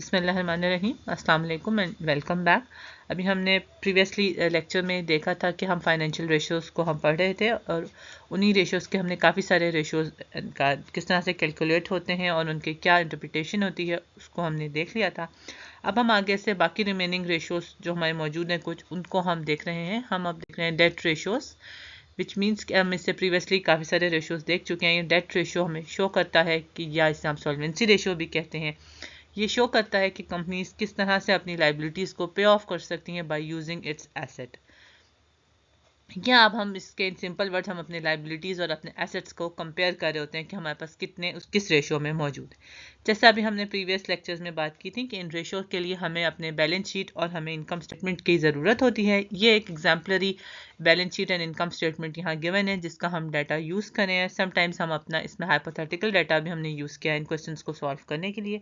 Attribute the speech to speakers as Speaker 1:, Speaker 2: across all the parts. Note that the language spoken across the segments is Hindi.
Speaker 1: बिस्मिल्लाहिर्रहमानिर्रहीम, अस्सलाम वालेकुम एंड वेलकम बैक। अभी हमने प्रीवियसली लेक्चर में देखा था कि हम फाइनेंशियल रेशियोज़ को हम पढ़ रहे थे और उन्हीं रेशियोज़ के हमने काफ़ी सारे रेशियोज़ का किस तरह से कैलकुलेट होते हैं और उनके क्या इंटरप्रिटेशन होती है उसको हमने देख लिया था। अब हम आगे से बाकी रिमेनिंग रेशियोज़ जो हमारे मौजूद हैं कुछ उनको हम देख रहे हैं। हम अब देख रहे हैं डेट रेशियोज़, विच मीन्स कि हम इससे प्रीवियसली काफ़ी सारे रेशियोज़ देख चुके हैं। ये डेट रेशियो हमें शो करता है कि या इसे हम सॉल्वेंसी रेशियो भी कहते हैं। ये शो करता है कि कंपनीज किस तरह से अपनी लाइबिलिटीज़ को पे ऑफ कर सकती हैं बाय यूजिंग इट्स एसेट। या अब हम इसके सिंपल वर्ड हम अपने लाइबिलिटीज़ और अपने एसेट्स को कंपेयर कर रहे होते हैं कि हमारे पास कितने किस रेशियो में मौजूद है। जैसे अभी हमने प्रीवियस लेक्चर्स में बात की थी कि इन रेशियो के लिए हमें अपने बैलेंस शीट और हमें इनकम स्टेटमेंट की ज़रूरत होती है। ये एक exemplary balance sheet and income statement यहाँ गिवन है जिसका हम डाटा यूज़ करें हैं। समटाइम्स हम अपना इसमें हाइपोथेटिकल डाटा भी हमने यूज़ किया है इन क्वेश्चंस को सॉल्व करने के लिए।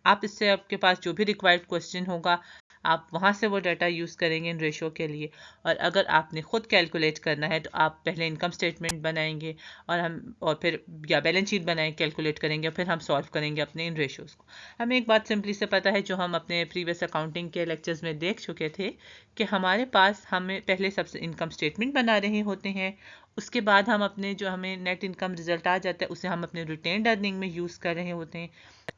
Speaker 1: आप इससे आपके पास जो भी रिक्वायर्ड क्वेश्चन होगा आप वहाँ से वो डाटा यूज़ करेंगे इन रेशो के लिए। और अगर आपने ख़ुद कैलकुलेट करना है तो आप पहले इनकम स्टेटमेंट बनाएंगे और फिर या बैलेंस शीट बनाए कैलकुलेट करेंगे और फिर हम सॉल्व करेंगे अपने इन रेशोज़ को। हमें एक बात सिंपली से पता है जो हम अपने प्रीवियस अकाउंटिंग के लेक्चर्स में देख चुके थे कि हमारे पास हमें पहले सबसे इनकम स्टेटमेंट बना रहे होते हैं, उसके बाद हम अपने जो हमें नेट इनकम रिजल्ट आ जाता है उसे हम अपने रिटेन्ड अर्निंग में यूज़ कर रहे होते हैं।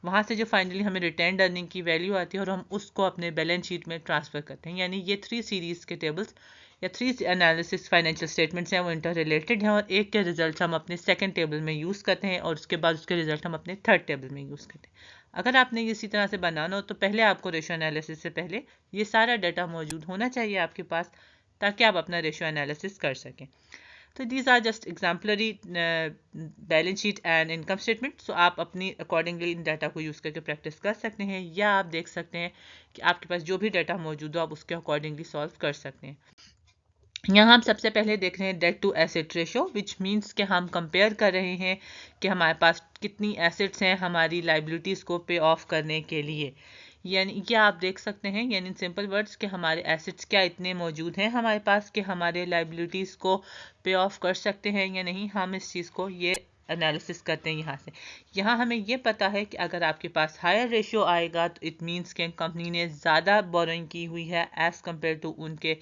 Speaker 1: वहाँ से जो फाइनली हमें रिटेन्ड अर्निंग की वैल्यू आती है और हम उसको अपने बैलेंस शीट में ट्रांसफ़र करते हैं। यानी ये 3 सीरीज़ के टेबल्स या 3 एनालिसिस फाइनेंशियल स्टेटमेंट्स हैं वो इंटर रिलेटेड हैं और एक के रिजल्ट हम अपने सेकंड टेबल में यूज़ करते हैं और उसके बाद उसके रिजल्ट हम अपने थर्ड टेबल में यूज़ करते हैं। अगर आपने इसी तरह से बनाना हो तो पहले आपको रेशियो एनालिसिस से पहले ये सारा डाटा मौजूद होना चाहिए आपके पास ताकि आप अपना रेशियो एनालिसिस कर सकें। तो these are just exemplary balance sheet and income statement. So आप अपनी अकॉर्डिंगली इन डाटा को यूज़ करके प्रैक्टिस कर सकते हैं या आप देख सकते हैं कि आपके पास जो भी डाटा मौजूद हो आप उसके अकॉर्डिंगली सॉल्व कर सकते हैं। यहाँ हम सबसे पहले देख रहे हैं debt to asset ratio, which means कि हम कंपेयर कर रहे हैं कि हमारे पास कितनी एसेट्स हैं हमारी लाइबिलिटीज़ को पे ऑफ करने के लिए। यानी क्या आप देख सकते हैं यानी सिंपल वर्ड्स कि हमारे एसेट्स क्या इतने मौजूद हैं हमारे पास कि हमारे लाइबिलिटीज़ को पे ऑफ कर सकते हैं या नहीं। हम इस चीज़ को ये एनालिसिस करते हैं यहाँ से। यहाँ हमें ये पता है कि अगर आपके पास हायर रेशियो आएगा तो इट मीन्स कि कंपनी ने ज़्यादा बोरोइंग की हुई है एज़ कम्पेयर टू उनके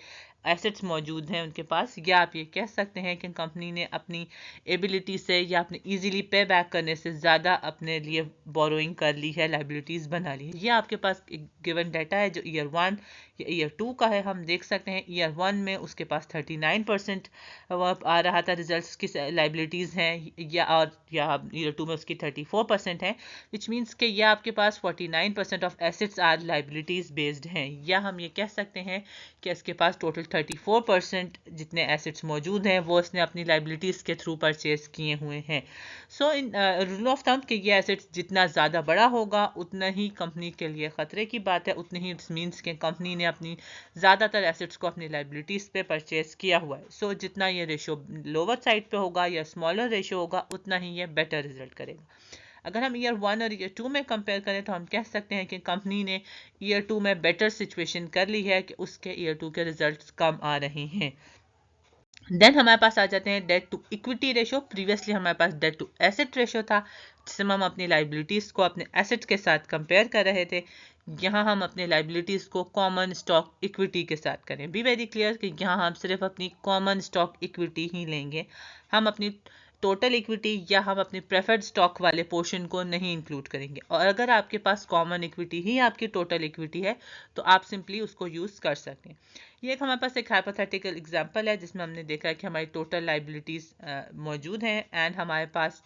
Speaker 1: एसेट्स मौजूद हैं उनके पास, या आप ये कह सकते हैं कि कंपनी ने अपनी एबिलिटी से या अपने इजीली पे बैक करने से ज़्यादा अपने लिए बोरोइंग कर ली है, लाइबिलिटीज़ बना ली है। ये आपके पास एक गिवन डाटा है जो ईयर 1 या ईयर 2 का है। हम देख सकते हैं ईयर 1 में उसके पास 39% आ रहा था रिजल्ट्स की लाइबिलिटीज़ हैं या ईयर 2 में उसकी 34% है, विच मीन्स कि यह आपके पास 49% of assets are liabilities based हैं। या हम ये कह सकते हैं कि इसके पास टोटल 34% जितने एसेट्स मौजूद हैं वो इसने अपनी लाइबिलिटीज़ के थ्रू परचेज किए हुए हैं। सो इन रूल ऑफ थंब कि ये एसेट्स जितना ज़्यादा बड़ा होगा उतना ही कंपनी के लिए ख़तरे की बात है, उतनी ही इट्स मीन्स कि कंपनी ने अपनी ज़्यादातर एसेट्स को अपनी लाइबिलिटीज़ पे परचेज किया हुआ है। सो जितना ये रेशो लोअर साइड पे होगा या स्मॉलर रेशो होगा उतना ही ये बेटर रिजल्ट करेगा। अगर हम ईयर 1 और ईयर 2 में कंपेयर करें तो हम कह सकते हैं कि कंपनी ने ईयर 2 में बेटर सिचुएशन कर ली है कि उसके ईयर 2 के रिजल्ट्स कम आ रहे हैं। देन हमारे पास आ जाते हैं debt to equity ratio. Previously हमारे पास डेट टू एसेट रेशो था जिसमें हम अपनी लाइबिलिटीज़ को अपने एसेट्स के साथ कंपेयर कर रहे थे। यहाँ हम अपने लाइबिलिटीज़ को कॉमन स्टॉक इक्विटी के साथ करें। बी वेरी क्लियर कि यहाँ हम सिर्फ अपनी कॉमन स्टॉक इक्विटी ही लेंगे, हम अपनी टोटल इक्विटी या हम अपने प्रेफर्ड स्टॉक वाले पोर्शन को नहीं इंक्लूड करेंगे। और अगर आपके पास कॉमन इक्विटी ही आपकी टोटल इक्विटी है तो आप सिंपली उसको यूज़ कर सकते हैं। ये एक हमारे पास एक हाइपोथेटिकल एग्जांपल है जिसमें हमने देखा है कि हमारी टोटल लाइबिलिटीज़ मौजूद हैं एंड हमारे पास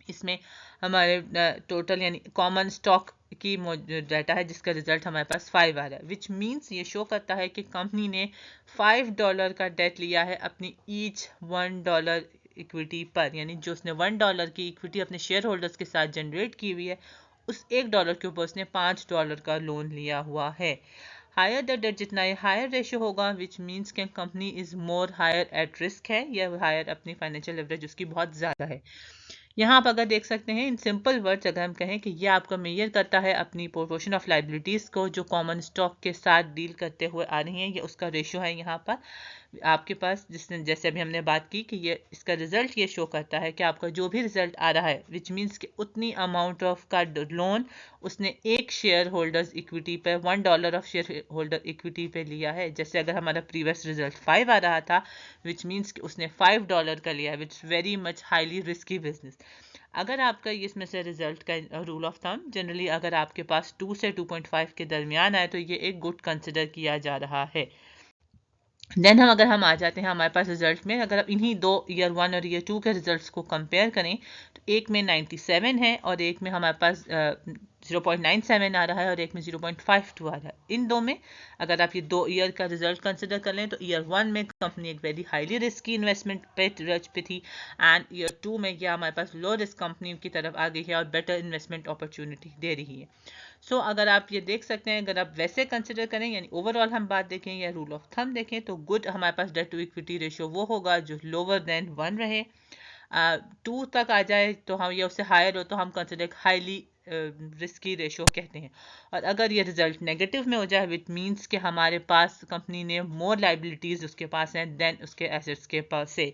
Speaker 1: इसमें हमारे टोटल यानी कॉमन स्टॉक की डाटा है जिसका रिजल्ट हमारे पास 5 आ रहा है, विच मीन्स ये शो करता है कि कंपनी ने $5 का डेट लिया है अपनी ईच $1 इक्विटी पर। यानी जो उसने $1 की इक्विटी अपने शेयर होल्डर्स के साथ जनरेट की हुई है उस $1 के ऊपर उसने $5 का लोन लिया हुआ है। हायर द डेट जितना ये हायर रेशियो होगा विच मीन्स कि company is more higher at risk है या हायर अपनी फाइनेंशियल लेवरेज उसकी बहुत ज़्यादा है। यहाँ आप अगर देख सकते हैं इन सिंपल वर्ड्स अगर हम कहें कि यह आपका मेजर करता है अपनी प्रोपोर्शन ऑफ लाइबिलिटीज़ को जो कॉमन स्टॉक के साथ डील करते हुए आ रही हैं, ये उसका रेशियो है यहाँ पर, आपके पास जिसने जैसे अभी हमने बात की कि ये इसका रिजल्ट ये शो करता है कि आपका जो भी रिजल्ट आ रहा है विच मीन्स कि उतनी अमाउंट ऑफ का लोन उसने एक शेयर होल्डर्स इक्विटी पे $1 ऑफ शेयर होल्डर इक्विटी पे लिया है। जैसे अगर हमारा प्रीवियस रिजल्ट 5 आ रहा था विच मीन्स कि उसने $5 का लिया है which very much highly risky business. अगर आपका इसमें से रिजल्ट का रूल ऑफ थंब जनरली अगर आपके पास 2 से 2.5 के दरमियान आए तो ये एक गुड कंसिडर किया जा रहा है। देन अगर हम आ जाते हैं हमारे पास रिजल्ट में, अगर आप इन्हीं दो ईयर 1 और ईयर 2 के रिजल्ट्स को कंपेयर करें तो एक में 97 है और एक में हमारे पास 0.97 आ रहा है और एक में 0.52 आ रहा है। इन दो में अगर आप ये 2 ईयर का रिजल्ट कंसिडर कर लें तो ईयर 1 में कंपनी एक वेरी हाईली रिस्की इन्वेस्टमेंट पे थी एंड ईयर 2 में यह हमारे पास लो रिस्क कंपनी की तरफ आ गई है और बेटर इन्वेस्टमेंट अपॉर्चुनिटी दे रही है। सो अगर आप ये देख सकते हैं, अगर आप वैसे कंसिडर करें यानी ओवरऑल हम बात देखें या रूल ऑफ थंब देखें तो गुड हमारे पास डेट टू इक्विटी रेशियो वो होगा जो लोअर देन 1 रहे। 2 तक आ जाए तो हम ये उससे हायर हो तो हम कंसिडर हाईली रिस्की रेशो कहते हैं। और अगर ये रिजल्ट नेगेटिव में हो जाए विच मीन्स कि हमारे पास कंपनी ने मोर लाइबिलिटीज उसके पास हैं देन उसके एसेट्स के पास से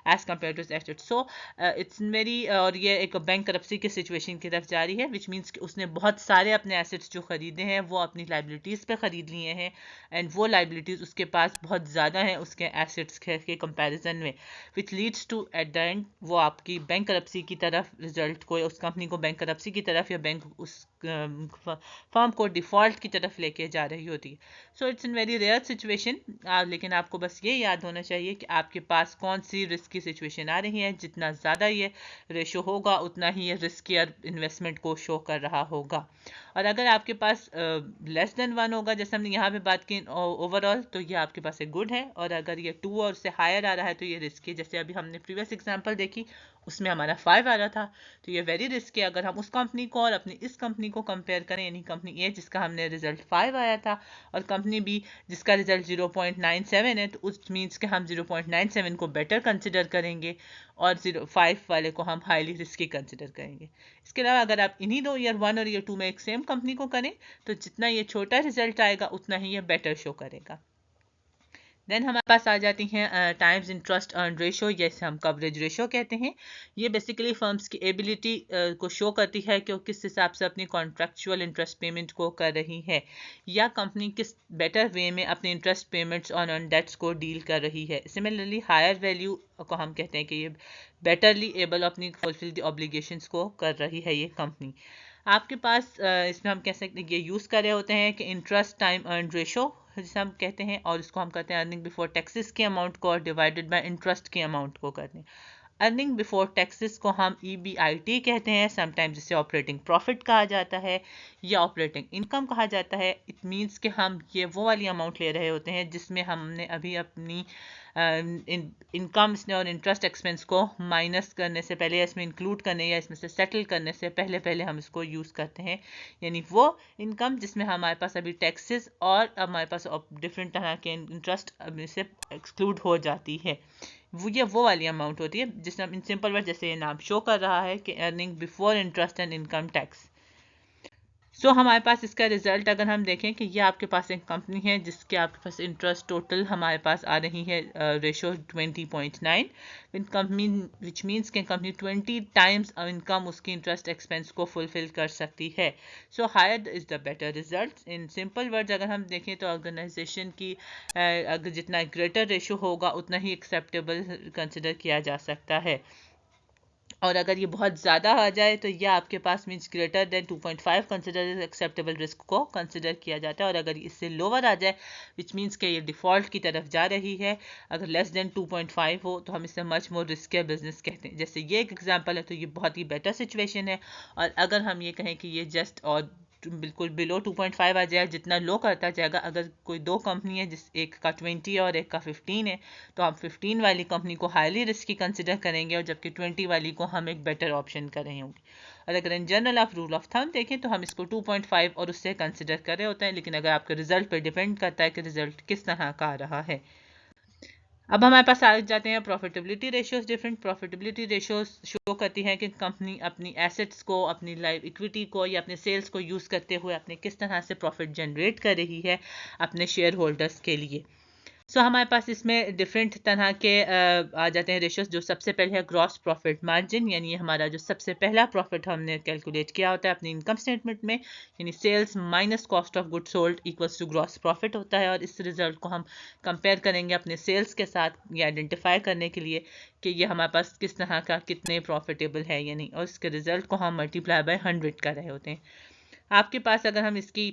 Speaker 1: as compare to assets. So it's very और ये एक बैंक करप्सी की सिचुएशन की तरफ जा रही है विच मीन्स कि उसने बहुत सारे अपने एसेट्स जो खरीदे हैं वो अपनी लाइबिलिटीज पे खरीद लिए हैं एंड वो लाइबिलिटीज उसके पास बहुत ज़्यादा हैं उसके एसेट्स के कंपेरिजन में which leads to at the end वो आपकी बैंक करप्सी की तरफ रिजल्ट को उस कंपनी को बैंक करप्सी की तरफ या बैंक उस फर्म को डिफॉल्ट की तरफ लेके जा रही होती है। So it's in very rare situation, लेकिन आपको बस ये याद होना चाहिए कि आपके पास कौन सी रिस्क की सिचुएशन आ रही है। जितना ज़्यादा ये रेशो होगा उतना ही ये रिस्कियर इन्वेस्टमेंट को शो कर रहा होगा। और अगर आपके पास लेस देन 1 होगा जैसे हमने यहाँ पे बात की ओवरऑल तो ये आपके पास एक गुड है और अगर ये 2 और से हायर आ रहा है तो ये रिस्की। जैसे अभी हमने प्रीवियस एग्जांपल देखी उसमें हमारा 5 आ रहा था तो ये वेरी रिस्की। अगर हम उस कंपनी को और अपनी इस कंपनी को कंपेयर करें यानी कंपनी ए जिसका हमने रिजल्ट 5 आया था और कंपनी बी जिसका रिजल्ट 0.97 है तो उस मीन्स के हम 0.97 को बेटर कंसिडर करेंगे और 0.5 वाले को हम हाईली रिस्की कंसिडर करेंगे। इसके अलावा अगर आप इन्हीं दो ईयर 1 और ईयर 2 में एक सेम कंपनी को करें तो जितना ये छोटा रिजल्ट आएगा उतना ही ये बेटर शो करेगा। देन हमारे पास आ जाती हैं टाइम्स इंटरेस्ट अर्न रेशो, जैसे हम कवरेज रेशो कहते हैं। ये बेसिकली फर्म्स की एबिलिटी को शो करती है कि वो किस हिसाब से अपनी कॉन्ट्रैक्चुअल इंटरेस्ट पेमेंट को कर रही है या कंपनी किस बेटर वे में अपने interest payments on earn debts को डील कर रही है। सिमिलरली हायर वैल्यू को हम कहते हैं कि ये बेटरली एबल अपनी फुलफिल द ऑब्लिगेशंस को कर रही है ये कंपनी। आपके पास इसमें हम कह सकते हैं ये यूज़ कर रहे होते हैं कि इंटरेस्ट टाइम अर्न रेशो जिसे हम कहते हैं और इसको हम कहते हैं अर्निंग बिफोर टैक्सेस के अमाउंट को और डिवाइडेड बाय इंटरेस्ट के अमाउंट को करते हैं। अर्निंग बिफोर टैक्सेस को हम EBIT कहते हैं, समटाइम्स जिसे ऑपरेटिंग प्रॉफिट कहा जाता है या ऑपरेटिंग इनकम कहा जाता है। इट मीन्स कि हम ये वो वाली अमाउंट ले रहे होते हैं जिसमें हमने अभी अपनी इनकम और इंटरेस्ट एक्सपेंस को माइनस करने से पहले या इसमें इंक्लूड करने या इसमें से सेटल करने से पहले हम इसको यूज़ करते हैं। यानी वो इनकम जिसमें हमारे पास अभी टैक्सेस और हमारे पास डिफरेंट तरह के इंटरेस्ट से एक्सक्लूड हो जाती है। वो वाली अमाउंट होती है जिसमें हम इन सिंपल वर्ड जैसे ये नाम शो कर रहा है कि earning before interest and income tax. So हमारे पास इसका रिजल्ट अगर हम देखें कि ये आपके पास एक कंपनी है जिसके आपके पास इंटरेस्ट टोटल हमारे पास आ रही है रेशो 20.9 कंपनी विच मीन्स कि कंपनी 20 टाइम्स इनकम उसकी इंटरेस्ट एक्सपेंस को फुलफिल कर सकती है। So higher is the better result. In simple words अगर हम देखें तो ऑर्गेनाइजेशन की अगर जितना ग्रेटर रेशो होगा उतना ही एक्सेप्टेबल कंसिडर किया जा सकता है और अगर ये बहुत ज़्यादा आ जाए तो यह आपके पास means greater than 2.5 consider acceptable risk को कंसिडर किया जाता है और अगर इससे लोअर आ जाए विच मीन्स कि ये डिफ़ॉल्ट की तरफ जा रही है, अगर लेस देन 2.5 हो तो हम इसे मच मोर रिस्की बिजनेस कहते हैं। जैसे ये एक एग्जांपल है तो ये बहुत ही बेटर सिचुएशन है और अगर हम ये कहें कि ये जस्ट और बिल्कुल बिलो 2.5 आ जाए जितना लो करता जाएगा, अगर कोई दो कंपनी है जिस एक का 20 और एक का 15 है तो हम 15 वाली कंपनी को हाईली रिस्की कंसिडर करेंगे और जबकि 20 वाली को हम एक बेटर ऑप्शन कर रहे होंगे। और अगर इन जनरल आप रूल ऑफ थंब देखें तो हम इसको 2.5 और उससे कंसिडर कर रहे होते हैं, लेकिन अगर आपके रिजल्ट पर डिपेंड करता है कि रिजल्ट किस तरह का आ रहा है। अब हमारे पास आ जाते हैं profitability ratios. Different profitability ratios show करती हैं कि कंपनी अपनी एसेट्स को, अपनी लाइव इक्विटी को या अपने सेल्स को यूज़ करते हुए अपने किस तरह से प्रॉफिट जनरेट कर रही है अपने शेयर होल्डर्स के लिए। सो हमारे पास इसमें डिफरेंट तरह के आ जाते हैं रेशियोज। जो सबसे पहले है ग्रॉस प्रॉफिट मार्जिन, यानी हमारा जो सबसे पहला प्रॉफिट हमने कैलकुलेट किया होता है अपने इनकम स्टेटमेंट में, यानी sales minus cost of good sold equals to gross profit होता है। और इस रिजल्ट को हम कंपेयर करेंगे अपने सेल्स के साथ, ये आइडेंटिफाई करने के लिए कि ये हमारे पास किस तरह का कितने प्रॉफिटेबल है या नहीं, और इसके रिजल्ट को हम मल्टीप्लाई बाय 100 कर रहे होते हैं। आपके पास अगर हम इसकी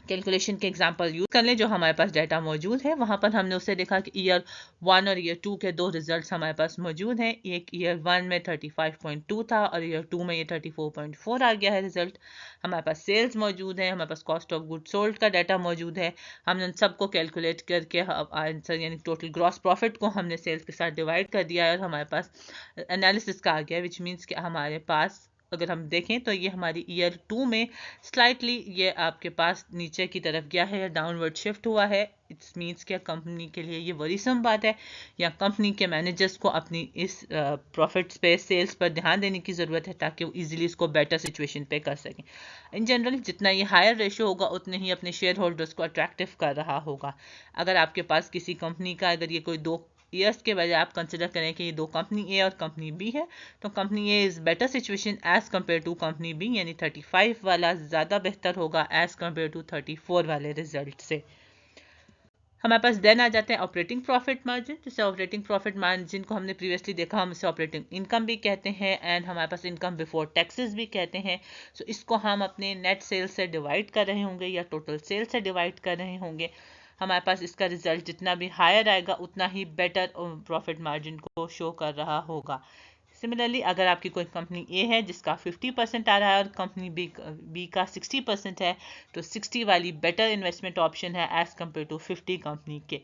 Speaker 1: कैलकुलेशन के एग्जांपल यूज कर लें, जो हमारे पास डाटा मौजूद है, वहां पर हमने उससे देखा कि ईयर 1 और ईयर 2 के दो रिजल्ट्स हमारे पास मौजूद हैं। एक ईयर 1 में 35.2 था और ईयर 2 में ये 34.4 आ गया है रिजल्ट। हमारे पास सेल्स मौजूद है, हमारे पास कॉस्ट ऑफ गुड सोल्ड का डाटा मौजूद है। हमने उन सबको कैलकुलेट करके आंसर यानी टोटल ग्रॉस प्रॉफिट को हमने सेल्स के साथ डिवाइड कर दिया है और हमारे पास एनालिसिस का आ गया, विच मीन्स कि हमारे पास अगर हम देखें तो ये हमारी ईयर 2 में स्लाइटली ये आपके पास नीचे की तरफ गया है या डाउनवर्ड शिफ्ट हुआ है। इट्स मीन्स क्या कंपनी के लिए ये वरीसम बात है, या कंपनी के मैनेजर्स को अपनी इस प्रॉफिट्स पे सेल्स पर ध्यान देने की ज़रूरत है ताकि वो इजीली इसको बेटर सिचुएशन पे कर सकें। इन जनरल जितना ये हायर रेशियो होगा उतने ही अपने शेयर होल्डर्स को अट्रैक्टिव कर रहा होगा। अगर आपके पास किसी कंपनी का अगर ये कोई दो ईयर्स के बजाय आप कंसिडर करें कि ये दो कंपनी ए और कंपनी बी है, तो company A is better situation as compare to company B, यानी 35 वाला ज़्यादा बेहतर होगा एज कम्पेयर टू 34 वाले रिजल्ट से। हमारे पास देन आ जाते हैं ऑपरेटिंग प्रॉफिट मार्जिन, जिसे ऑपरेटिंग प्रॉफिट मार्जिन को हमने प्रीवियसली देखा, हम इसे ऑपरेटिंग इनकम भी कहते हैं एंड हमारे पास इनकम बिफोर टैक्सेस भी कहते हैं। सो इसको हम अपने नेट सेल्स से डिवाइड कर रहे होंगे या टोटल सेल्स से डिवाइड कर रहे होंगे। हमारे पास इसका रिजल्ट जितना भी हायर आएगा उतना ही बेटर प्रॉफिट मार्जिन को शो कर रहा होगा। सिमिलरली अगर आपकी कोई कंपनी ए है जिसका 50% आ रहा है और कंपनी बी का 60% है, तो 60 वाली बेटर इन्वेस्टमेंट ऑप्शन है एज कम्पेयर टू 50 कंपनी के।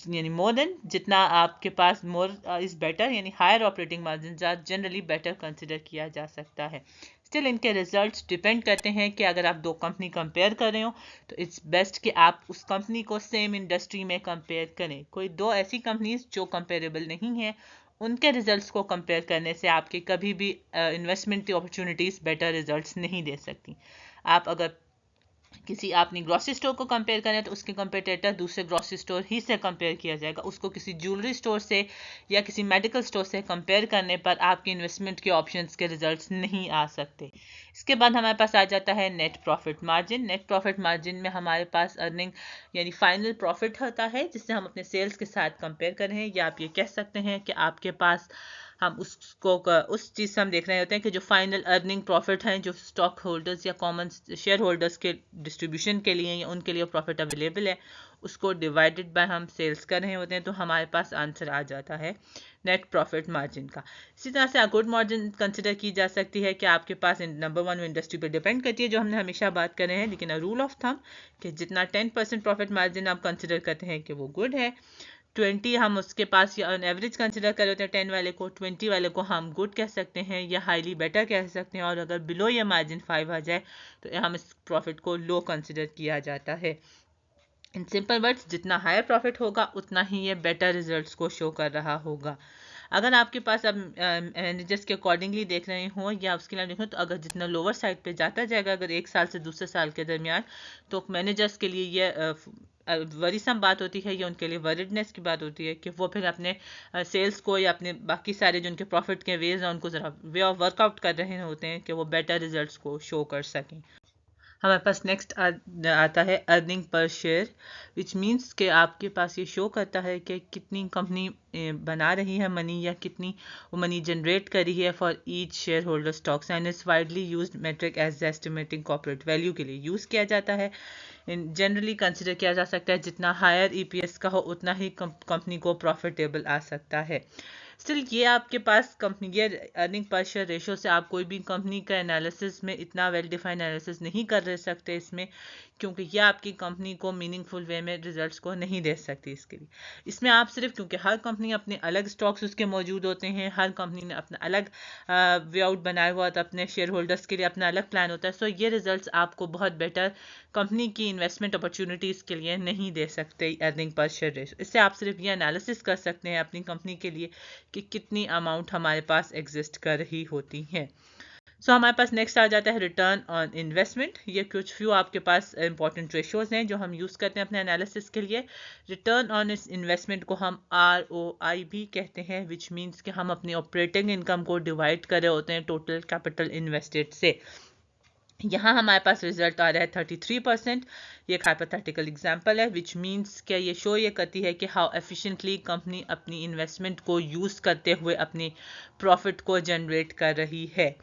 Speaker 1: यानी मोर देन जितना आपके पास मोर इज़ बेटर, यानी higher operating margin generally better consider किया जा सकता है। स्टिल इनके रिजल्ट्स डिपेंड करते हैं कि अगर आप दो कंपनी कंपेयर कर रहे हो तो इट्स बेस्ट कि आप उस कंपनी को सेम इंडस्ट्री में कंपेयर करें। कोई दो ऐसी कंपनीज जो कंपेरेबल नहीं है, उनके रिजल्ट्स को कंपेयर करने से आपके कभी भी इन्वेस्टमेंट की अपॉर्चुनिटीज़ बेटर रिजल्ट्स नहीं दे सकती। आप अगर किसी आपने ग्रॉसरी स्टोर को कंपेयर करें तो उसके कंपेटेटर दूसरे ग्रॉसरी स्टोर ही से कंपेयर किया जाएगा। उसको किसी ज्वेलरी स्टोर से या किसी मेडिकल स्टोर से कंपेयर करने पर आपके इन्वेस्टमेंट के ऑप्शंस के रिजल्ट्स नहीं आ सकते। इसके बाद हमारे पास आ जाता है net profit margin. Net profit margin में हमारे पास अर्निंग यानी फाइनल प्रॉफिट होता है जिससे हम अपने सेल्स के साथ कंपेयर कर रहे हैं, या आप ये कह सकते हैं कि आपके पास हम उसको उस चीज़ से हम देख रहे होते हैं कि जो फाइनल अर्निंग प्रॉफिट हैं जो स्टॉक होल्डर्स या कॉमन शेयर होल्डर्स के डिस्ट्रीब्यूशन के लिए या उनके लिए प्रॉफिट अवेलेबल है, उसको डिवाइडेड बाय हम सेल्स कर रहे होते हैं, तो हमारे पास आंसर आ जाता है नेट प्रॉफिट मार्जिन का। इसी तरह से गुड मार्जिन कंसिडर की जा सकती है कि आपके पास नंबर 1 इंडस्ट्री पर डिपेंड करती है, जो हमने हमेशा बात कर रहे हैं, लेकिन रूल ऑफ थंब कि जितना 10% प्रॉफिट मार्जिन आप कंसिडर करते हैं कि वो गुड है, 20 हम उसके पास या एवरेज कंसिडर कर होते हैं 10 वाले को, 20 वाले को हम गुड कह सकते हैं या हाईली बेटर कह सकते हैं, और अगर बिलो या मार्जिन 5 आ जाए तो हम इस प्रॉफिट को लो कंसिडर किया जाता है। इन सिंपल वर्ड्स, जितना हायर प्रॉफिट होगा उतना ही ये बेटर रिजल्ट्स को शो कर रहा होगा। अगर आपके पास अब मैनेजर्स के अकॉर्डिंगली देख रहे हो या उसके लिए देखें, तो अगर जितना लोअर साइड पे जाता जाएगा अगर एक साल से दूसरे साल के दरमियान, तो मैनेजर्स के लिए ये वरीसम बात होती है, या उनके लिए वरीडनेस की बात होती है कि वो फिर अपने सेल्स को या अपने बाकी सारे जो उनके प्रॉफिट के वेज हैं उनको ज़रा वे ऑफ वर्कआउट कर रहे होते हैं कि वो बेटर रिजल्ट्स को शो कर सकें। हमारे पास नेक्स्ट आता है अर्निंग पर शेयर, विच मीन्स कि आपके पास ये शो करता है कि कितनी कंपनी बना रही है मनी या कितनी वो मनी जनरेट कर रही है for each shareholder stocks, and it's widely used metric as estimating corporate value के लिए यूज़ किया जाता है। जनरली कंसिडर किया जा सकता है जितना हायर ईपीएस का हो उतना ही कंपनी को प्रॉफिटेबल आ सकता है। स्टिल ये आपके पास कंपनी ये अर्निंग पर शेयर रेशो से आप कोई भी कंपनी का एनालिसिस में इतना वेल डिफाइंड एनालिसिस नहीं कर रह सकते इसमें, क्योंकि ये आपकी कंपनी को मीनिंगफुल वे में रिजल्ट्स को नहीं दे सकती। इसके लिए इसमें आप सिर्फ, क्योंकि हर कंपनी अपने अलग स्टॉक्स उसके मौजूद होते हैं, हर कंपनी ने अपना अलग वे आउट बनाया हुआ होता है, अपने शेयर होल्डर्स के लिए अपना अलग प्लान होता है, सो ये रिजल्ट्स आपको बहुत बेटर कंपनी की इन्वेस्टमेंट अपॉर्चुनिटीज़ के लिए नहीं दे सकते अर्निंग पर शेयर रेशो। इससे आप सिर्फ ये एनालिसिस कर सकते हैं अपनी कंपनी के लिए कि कितनी अमाउंट हमारे पास एग्जिस्ट कर रही होती है। सो हमारे पास नेक्स्ट आ जाता है रिटर्न ऑन इन्वेस्टमेंट। ये कुछ फ्यू आपके पास इंपॉर्टेंट रेशियोज हैं जो हम यूज़ करते हैं अपने एनालिसिस के लिए। रिटर्न ऑन इस इन्वेस्टमेंट को हम ROI भी कहते हैं, विच मीन्स कि हम अपनी ऑपरेटिंग इनकम को डिवाइड कर रहे होते हैं टोटल कैपिटल इन्वेस्टेड से। यहाँ हमारे पास रिजल्ट आ रहा है 33%। ये एक हाइपोथेटिकल एग्जांपल है, विच मीन्स क्या ये शो ये करती है कि हाउ एफिशिएंटली कंपनी अपनी इन्वेस्टमेंट को यूज़ करते हुए अपनी प्रॉफिट को जनरेट कर रही है।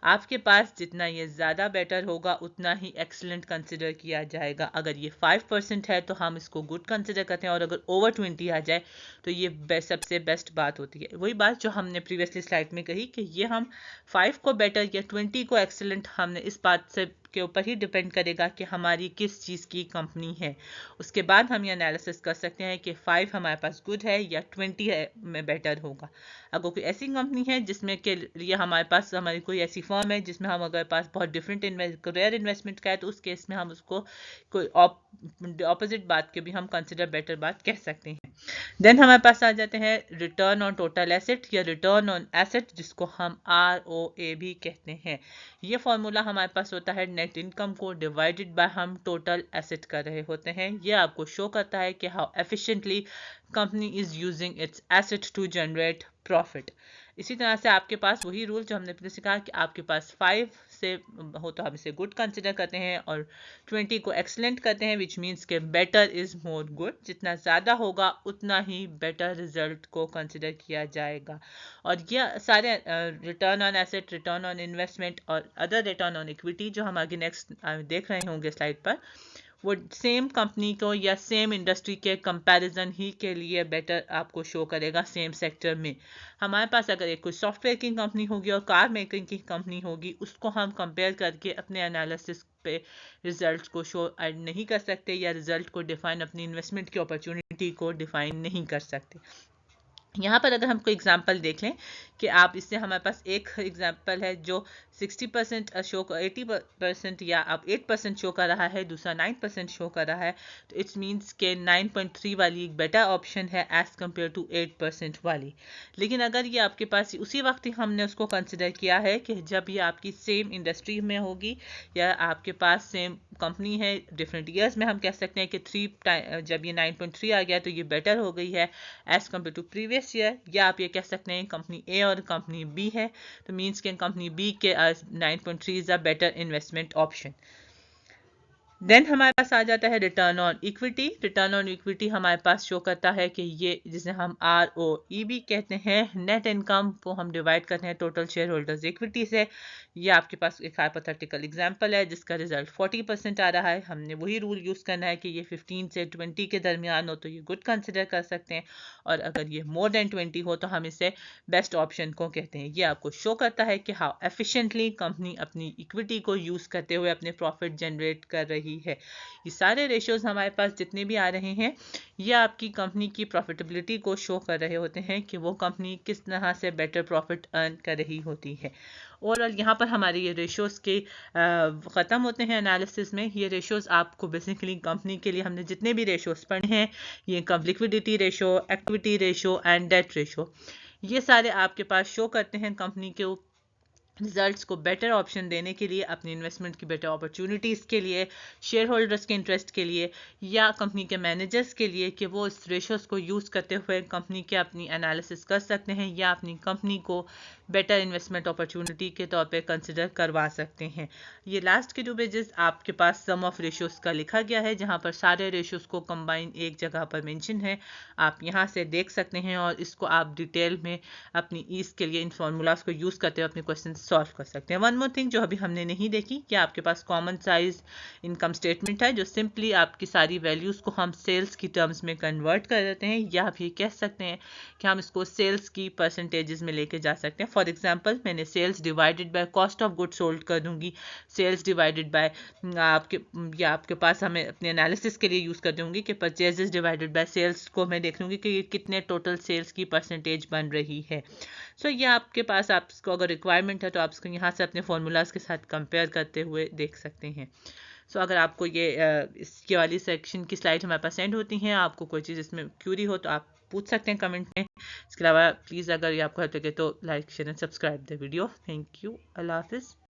Speaker 1: आपके पास जितना ये ज़्यादा बेटर होगा उतना ही एक्सीलेंट कंसिडर किया जाएगा। अगर ये 5% है तो हम इसको गुड कंसिडर करते हैं, और अगर ओवर 20 आ जाए तो ये सबसे बेस्ट बात होती है। वही बात जो हमने प्रीवियसली स्लाइड में कही कि ये हम 5 को बेटर या 20 को एक्सीलेंट, हमने इस बात से के ऊपर ही डिपेंड करेगा कि हमारी किस चीज़ की कंपनी है। उसके बाद हम ये एनालिसिस कर सकते हैं कि 5 हमारे पास गुड है या 20 है में बेटर होगा। अगर कोई ऐसी कंपनी है जिसमें के लिए हमारे पास हमारी कोई ऐसी फर्म है जिसमें हम अगर पास बहुत डिफरेंट रेयर इन्वेस्टमेंट का है, तो उस केस में हम उसको कोई ऑपोजिट बात के भी हम कंसिडर बेटर बात कह सकते हैं। देन हमारे पास आ जाते हैं रिटर्न ऑन टोटल एसेट या रिटर्न ऑन एसेट, जिसको हम ROA भी कहते हैं। ये फॉर्मूला हमारे पास होता है नेट इनकम को डिवाइडेड बाय हम टोटल एसेट कर रहे होते हैं। ये आपको शो करता है कि how efficiently company is using its asset to generate profit. इसी तरह से आपके पास वही रूल जो हमने पहले से कहा कि आपके पास 5 से हो तो हम इसे गुड कंसिडर करते हैं और 20 को एक्सलेंट करते हैं, विच मीन्स के बेटर इज मोर गुड। जितना ज़्यादा होगा उतना ही बेटर रिजल्ट को कंसिडर किया जाएगा। और ये सारे return on asset, return on investment और अदर रिटर्न ऑन इक्विटी जो हम आगे नेक्स्ट देख रहे होंगे स्लाइड पर, वो सेम कंपनी को या सेम इंडस्ट्री के कंपैरिजन ही के लिए बेटर आपको शो करेगा सेम सेक्टर में। हमारे पास अगर एक कोई सॉफ्टवेयर की कंपनी होगी और कार मेकिंग की कंपनी होगी, उसको हम कंपेयर करके अपने एनालिसिस पे रिजल्ट को शो नहीं कर सकते या रिजल्ट को डिफाइन, अपनी इन्वेस्टमेंट की अपॉर्चुनिटी को डिफाइन नहीं कर सकते। यहाँ पर अगर हम कोई एग्जांपल देख लें कि आप इससे, हमारे पास एक एग्जांपल है जो 60% शो 80% या आप 8% शो कर रहा है, दूसरा 9% शो कर रहा है, तो इट्स मीन्स के 9.3 वाली एक बेटर ऑप्शन है एज कम्पेयर टू 8% वाली। लेकिन अगर ये आपके पास उसी वक्त ही हमने उसको कंसिडर किया है कि जब ये आपकी सेम इंडस्ट्री में होगी या आपके पास सेम कंपनी है, डिफरेंट ईयर्स में हम कह सकते हैं कि 3 जब ये 9.3 आ गया तो ये बेटर हो गई है as compare to previous year. या आप ये कह सकते हैं कंपनी ए और कंपनी बी है, तो मीन्स के कंपनी बी के 9.3 is a better investment option. Then हमारे पास आ जाता है return on equity. Return on equity हमारे पास शो करता है कि ये जिसे हम ROE भी कहते हैं, नेट इनकम को हम डिवाइड करते हैं टोटल शेयर होल्डर्स इक्विटी से। ये आपके पास एक हाइपोथेटिकल एग्जांपल है जिसका रिजल्ट 40% आ रहा है। हमने वही रूल यूज़ करना है कि ये 15 से 20 के दरमियान हो तो ये गुड कंसिडर कर सकते हैं, और अगर ये मोर देन 20 हो तो हम इसे बेस्ट ऑप्शन को कहते हैं। ये आपको शो करता है कि हाउ एफिशिएंटली कंपनी अपनी इक्विटी को यूज़ करते हुए अपने प्रॉफिट जनरेट कर रही है। ये सारे रेशियोज हमारे पास जितने भी आ रहे हैं, ये आपकी कंपनी की प्रॉफिटेबिलिटी को शो कर रहे होते हैं कि वो कंपनी किस तरह से बेटर प्रॉफिट अर्न कर रही होती है। ओवरऑल यहाँ पर हमारे ये रेशियोज के ख़त्म होते हैं एनालिसिस में। ये रेशियोज आपको बेसिकली कंपनी के लिए हमने जितने भी रेशियोज पढ़े हैं, ये liquidity ratio, activity ratio and debt ratio, ये सारे आपके पास शो करते हैं कंपनी के रिजल्ट्स को बेटर ऑप्शन देने के लिए, अपनी इन्वेस्टमेंट की बेटर अपॉर्चुनिटीज़ के लिए, शेयर होल्डर्स के इंटरेस्ट के लिए, या कंपनी के मैनेजर्स के लिए कि वो इस रेशोज़ को यूज़ करते हुए कंपनी के अपनी एनालिसिस कर सकते हैं या अपनी कंपनी को बेटर इन्वेस्टमेंट अपॉर्चुनिटी के तौर पे कंसिडर करवा सकते हैं। ये लास्ट के 2 पेजेस आपके पास सम ऑफ रेशियोज़ का लिखा गया है, जहाँ पर सारे रेशियोज़ को कंबाइन एक जगह पर मेंशन है। आप यहाँ से देख सकते हैं और इसको आप डिटेल में अपनी ईज के लिए इन फार्मूलाज को यूज़ करते हुए अपने क्वेश्चन सॉल्व कर सकते हैं। वन मोर थिंग जो अभी हमने नहीं देखी, कि आपके पास कॉमन साइज इनकम स्टेटमेंट है जो सिंपली आपकी सारी वैल्यूज़ को हम सेल्स की टर्म्स में कन्वर्ट कर देते हैं, या आप ये कह सकते हैं कि हम इसको सेल्स की परसेंटेजेस में लेके जा सकते हैं। फॉर एग्जांपल मैंने sales divided by cost of good sold कर दूंगी, सेल्स डिवाइडेड बाय आपके पास हमें अपने एनालिसिस के लिए यूज़ कर दूंगी कि परचेजेस डिवाइडेड बाय सेल्स को मैं देख लूँगी कि कितने टोटल सेल्स की परसेंटेज बन रही है। सो ये आपके पास, आपको अगर रिक्वायरमेंट है तो आप इसको यहाँ से अपने फार्मूलाज के साथ कंपेयर करते हुए देख सकते हैं। सो अगर आपको ये इसकी वाली सेक्शन की स्लाइड हमारे पास सेंड होती हैं, आपको कोई चीज़ इसमें क्यूरी हो तो आप पूछ सकते हैं कमेंट में। इसके अलावा प्लीज़ अगर ये आपको हेल्प लगे तो like share and subscribe the video. Thank you. अल्लाह हाफिज़।